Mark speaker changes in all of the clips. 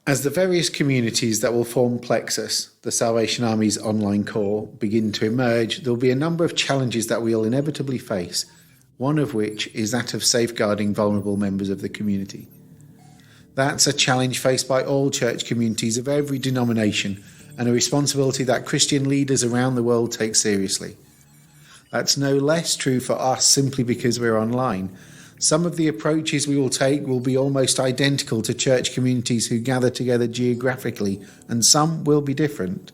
Speaker 1: As the various communities that will form Plexus, the Salvation Army's online core, begin to emerge, there will be a number of challenges that we'll inevitably face, one of which is that of safeguarding vulnerable members of the community. That's a challenge faced by all church communities of every denomination, and a responsibility that Christian leaders around the world take seriously. That's no less true for us simply because we're online. Some of the approaches we will take will be almost identical to church communities who gather together geographically, and some will be different.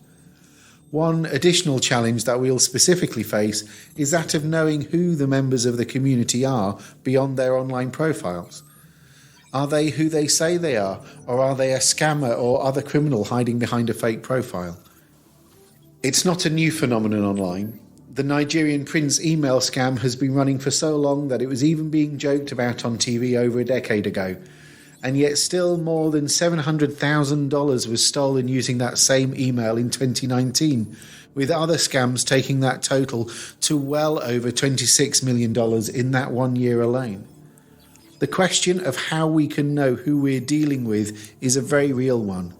Speaker 1: One additional challenge that we'll specifically face is that of knowing who the members of the community are beyond their online profiles. Are they who they say they are, or are they a scammer or other criminal hiding behind a fake profile? It's not a new phenomenon online. The Nigerian prince email scam has been running for so long that it was even being joked about on TV over a decade ago. And yet still more than $700,000 was stolen using that same email in 2019, with other scams taking that total to well over $26 million in that 1 year alone. The question of how we can know who we're dealing with is a very real one.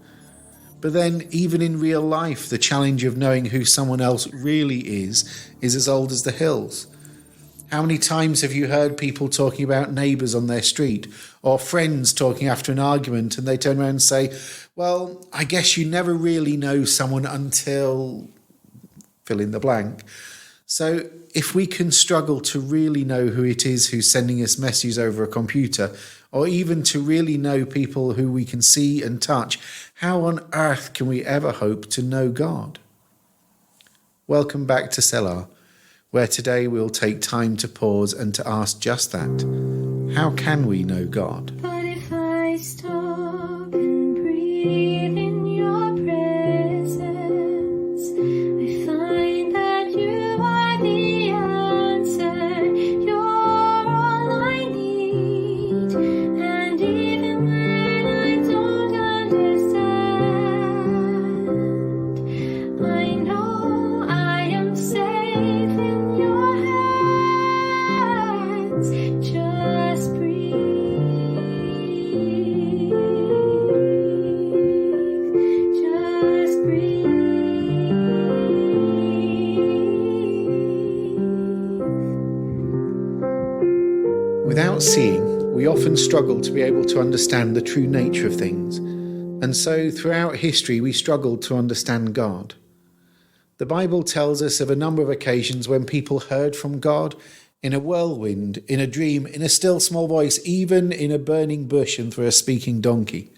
Speaker 1: But then, even in real life, the challenge of knowing who someone else really is as old as the hills. How many times have you heard people talking about neighbours on their street, or friends talking after an argument, and they turn around and say, well, I guess you never really know someone until fill in the blank. So if we can struggle to really know who it is who's sending us messages over a computer, or even to really know people who we can see and touch, how on earth can we ever hope to know God? Welcome back to Selah, where today we'll take time to pause and to ask just that. How can we know God?
Speaker 2: But if I stop and breathe in your presence, I find that you are the answer. You're all I need. And even when I don't understand, I know I am safe in your hands. Just breathe. Just breathe.
Speaker 1: Without seeing, we often struggle to be able to understand the true nature of things, and so throughout history we struggled to understand God. The Bible tells us of a number of occasions when people heard from God in a whirlwind, in a dream, in a still small voice, even in a burning bush and through a speaking donkey.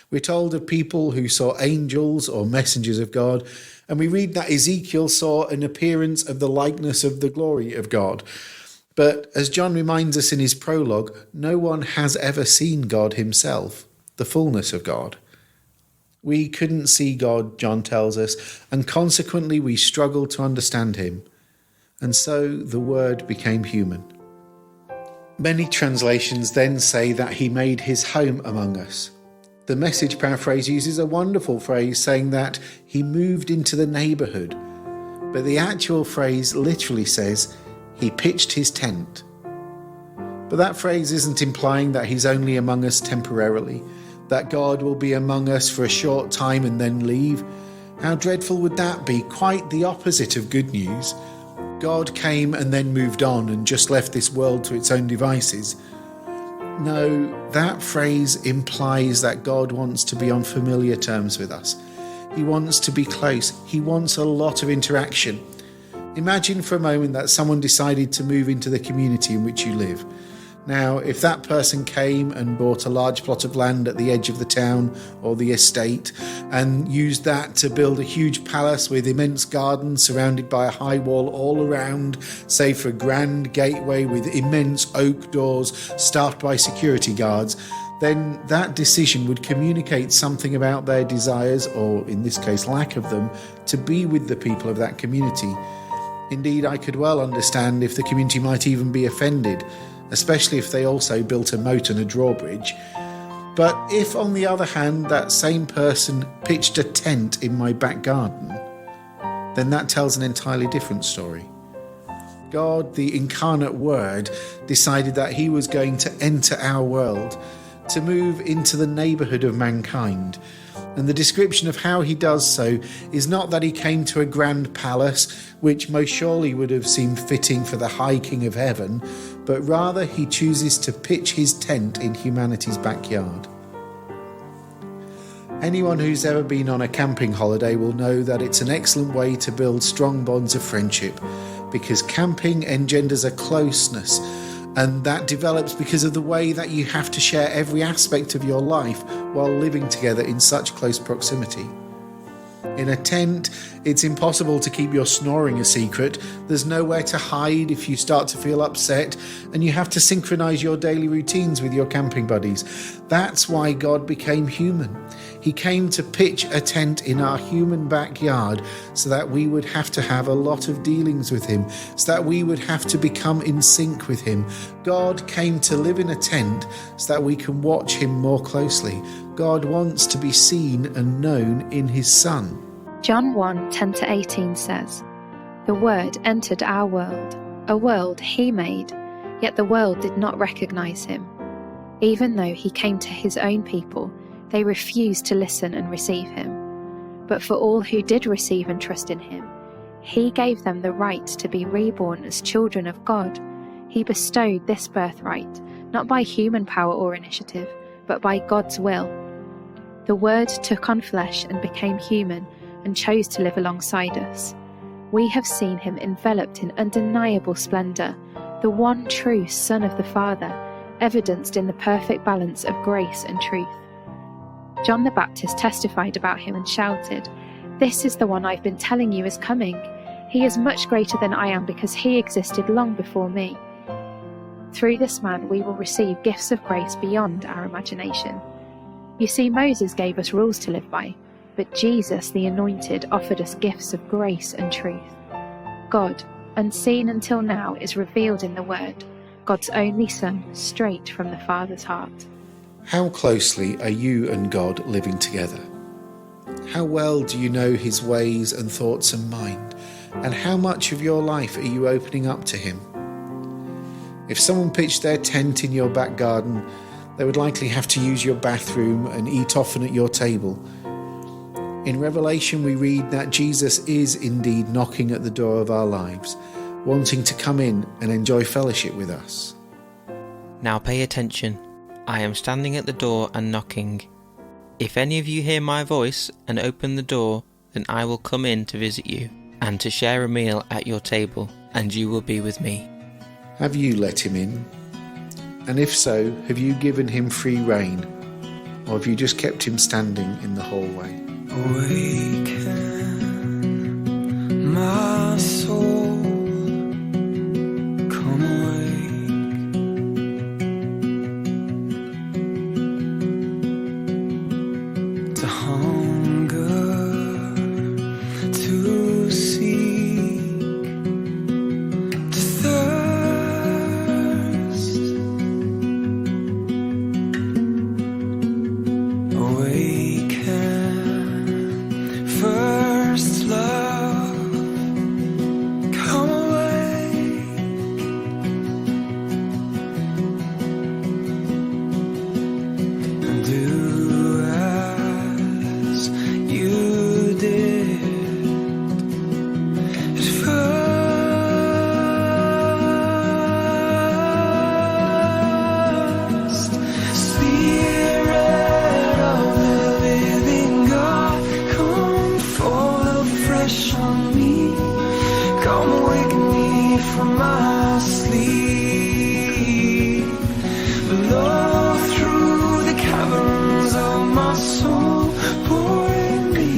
Speaker 1: We're told of people who saw angels or messengers of God, and we read that Ezekiel saw an appearance of the likeness of the glory of God. But as John reminds us in his prologue, no one has ever seen God himself, the fullness of God. We couldn't see God, John tells us, and consequently we struggled to understand him. And so the Word became human. Many translations then say that he made his home among us. The Message paraphrase uses a wonderful phrase saying that he moved into the neighbourhood. But the actual phrase literally says he pitched his tent. But that phrase isn't implying that he's only among us temporarily, that God will be among us for a short time and then leave. How dreadful would that be? Quite the opposite of good news. God came and then moved on and just left this world to its own devices. No, that phrase implies that God wants to be on familiar terms with us. He wants to be close. He wants a lot of interaction. Imagine for a moment that someone decided to move into the community in which you live. Now, if that person came and bought a large plot of land at the edge of the town or the estate and used that to build a huge palace with immense gardens surrounded by a high wall all around, save for a grand gateway with immense oak doors staffed by security guards, then that decision would communicate something about their desires, or in this case lack of them, to be with the people of that community. Indeed, I could well understand if the community might even be offended, especially if they also built a moat and a drawbridge. But if, on the other hand, that same person pitched a tent in my back garden, then that tells an entirely different story. God, the incarnate Word, decided that he was going to enter our world, to move into the neighbourhood of mankind. And the description of how he does so is not that he came to a grand palace, which most surely would have seemed fitting for the High King of Heaven, but rather he chooses to pitch his tent in humanity's backyard. Anyone who's ever been on a camping holiday will know that it's an excellent way to build strong bonds of friendship, because camping engenders a closeness, and that develops because of the way that you have to share every aspect of your life while living together in such close proximity. In a tent, it's impossible to keep your snoring a secret. There's nowhere to hide if you start to feel upset, and you have to synchronise your daily routines with your camping buddies. That's why God became human. He came to pitch a tent in our human backyard so that we would have to have a lot of dealings with him, so that we would have to become in sync with him. God came to live in a tent so that we can watch him more closely. God wants to be seen and known in his Son.
Speaker 3: John 1:10-18 says, "The Word entered our world, a world he made, yet the world did not recognize him. Even though he came to his own people, they refused to listen and receive him. But for all who did receive and trust in him, he gave them the right to be reborn as children of God. He bestowed this birthright, not by human power or initiative, but by God's will. The Word took on flesh and became human and chose to live alongside us. We have seen him enveloped in undeniable splendour, the one true Son of the Father, evidenced in the perfect balance of grace and truth. John the Baptist testified about him and shouted, 'This is the one I've been telling you is coming. He is much greater than I am because he existed long before me.' Through this man we will receive gifts of grace beyond our imagination. You see, Moses gave us rules to live by, but Jesus, the Anointed, offered us gifts of grace and truth. God, unseen until now, is revealed in the Word, God's only Son, straight from the Father's heart."
Speaker 1: How closely are you and God living together? How well do you know his ways and thoughts and mind? And how much of your life are you opening up to him? If someone pitched their tent in your back garden, they would likely have to use your bathroom and eat often at your table. In Revelation we read that Jesus is indeed knocking at the door of our lives, wanting to come in and enjoy fellowship with us.
Speaker 4: Now pay attention. I am standing at the door and knocking. If any of you hear my voice and open the door, then I will come in to visit you, and to share a meal at your table, and you will be with me.
Speaker 1: Have you let him in? And if so, have you given him free rein? Or have you just kept him standing in the hallway?
Speaker 5: Awaken, my soul, come awake, to hunger, to seek, to thirst. Awaken, first love, come awake, and do as you did at first. Spirit of the living God, come fall fresh on me. Come awaken me from my sleep. Blow through the caverns of my soul, pouring me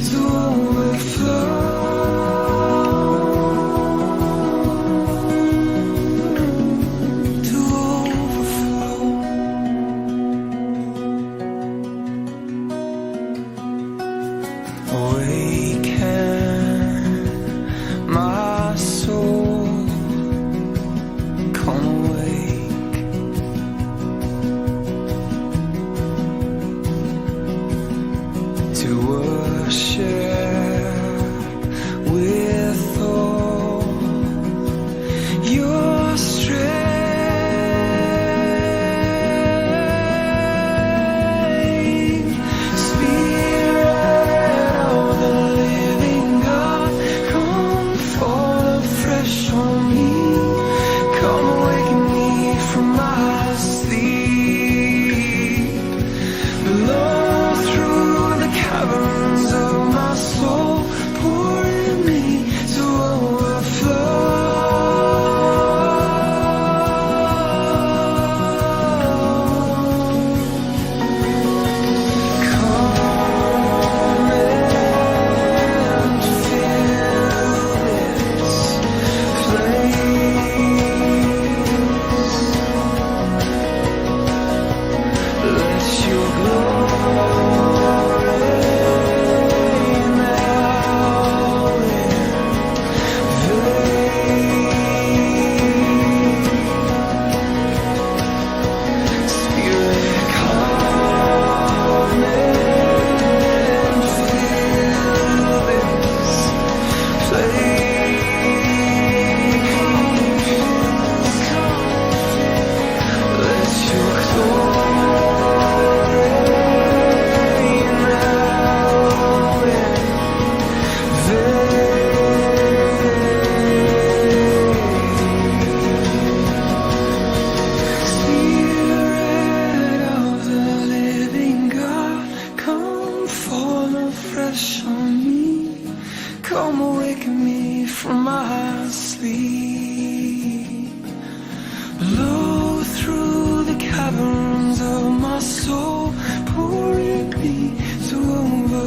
Speaker 5: to overflow. To overflow. Awaken, my soul, come awake, to worship with all your strength.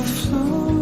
Speaker 5: overflow.